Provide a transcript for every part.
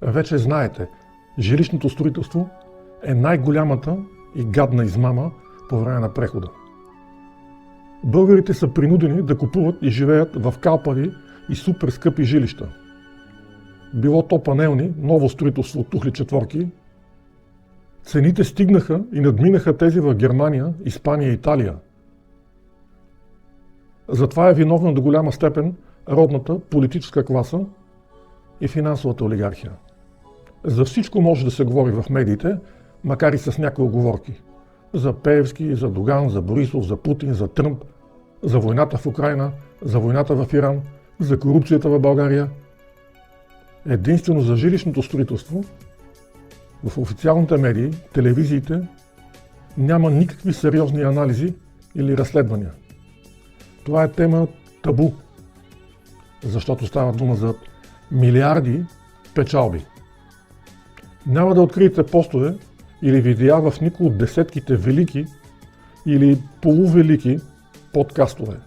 Вече знаете, жилищното строителство е най-голямата и гадна измама по време на прехода. Българите са принудени да купуват и живеят в калпави и супер скъпи жилища. Било то панелни, ново строителство от тухли четворки. Цените стигнаха и надминаха тези в Германия, Испания и Италия. Затова е виновна до голяма степен родната политическа класа и финансовата олигархия. За всичко може да се говори в медиите, макар и с някои оговорки. За Пеевски, за Доган, за Борисов, за Путин, за Тръмп, за войната в Украйна, за войната в Иран, за корупцията в България. Единствено за жилищното строителство в официалните медии, телевизиите няма никакви сериозни анализи или разследвания. Това е тема табу, защото става дума за милиарди печалби. Няма да откриете постове или видеа в никой от десетките велики или полувелики подкастове.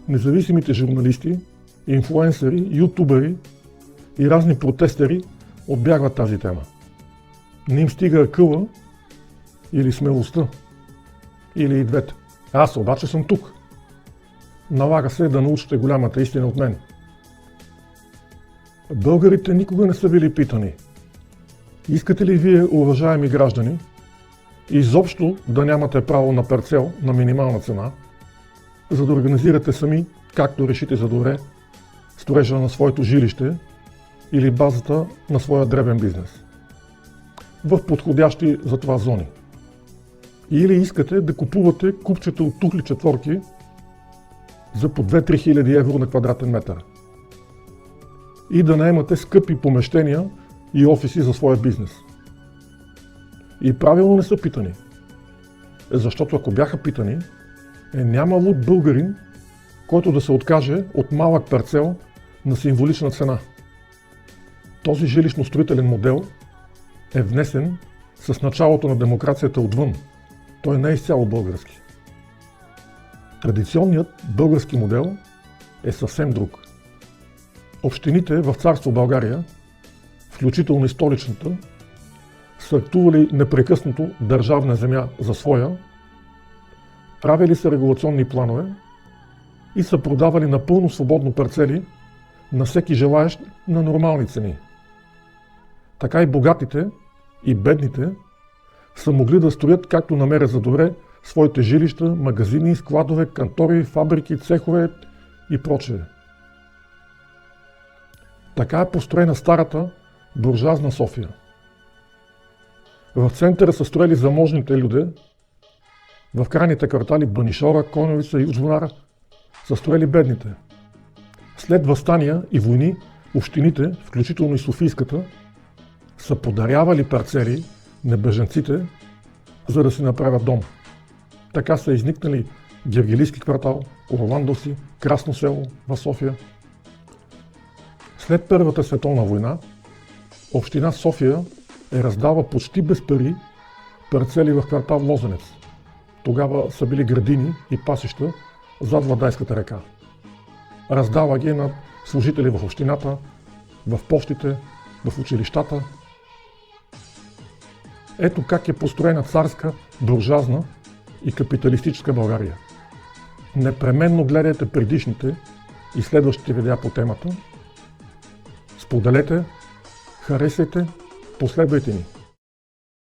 Независимите журналисти, инфлуенсъри, ютубери и разни протестери отбягват тази тема. Не им стига акъла или смелостта, или и двете. Аз обаче съм тук. Налага се да научите голямата истина от мен. Българите никога не са били питани: искате ли вие, уважаеми граждани, изобщо да нямате право на парцел на минимална цена, за да организирате сами, както решите за добре, строежа на своето жилище или базата на своя дребен бизнес в подходящи за това зони? Или искате да купувате купчета от тухли четворки за по 2-3 хиляди евро на квадратен метър и да наемате скъпи помещения и офиси за своя бизнес? И правилно не са питани, защото ако бяха питани, няма луд българин, който да се откаже от малък парцел на символична цена. Този жилищно-строителен модел е внесен с началото на демокрацията отвън. Той не е изцяло български. Традиционният български модел е съвсем друг. Общините в царство България, включително и столичната, са актували непрекъснато държавна земя за своя, правили са регулационни планове и са продавали напълно свободно парцели на всеки желаещ на нормални цени. Така и богатите и бедните са могли да строят както намерят за добре своите жилища, магазини, складове, кантори, фабрики, цехове и прочее. Така е построена старата буржуазна София. В центъра са строили заможните люде, в крайните квартали Банишора, Коньовица и Звонара са строили бедните. След въстания и войни, общините, включително и Софийската, са подарявали парцели на бежанците, за да си направят дом. Така са изникнали Гергелийски квартал, Орландовци, Красно село в София. След Първата световна война, община София е раздава почти без пари парцели в квартал Лозенец. Тогава са били градини и пасища зад Владайската река. Раздава ги на служители в общината, в пощите, в училищата. Ето как е построена царска, буржуазна и капиталистическа България. Непременно гледайте предишните и следващите видеа по темата. Споделете, харесайте, последвайте ни.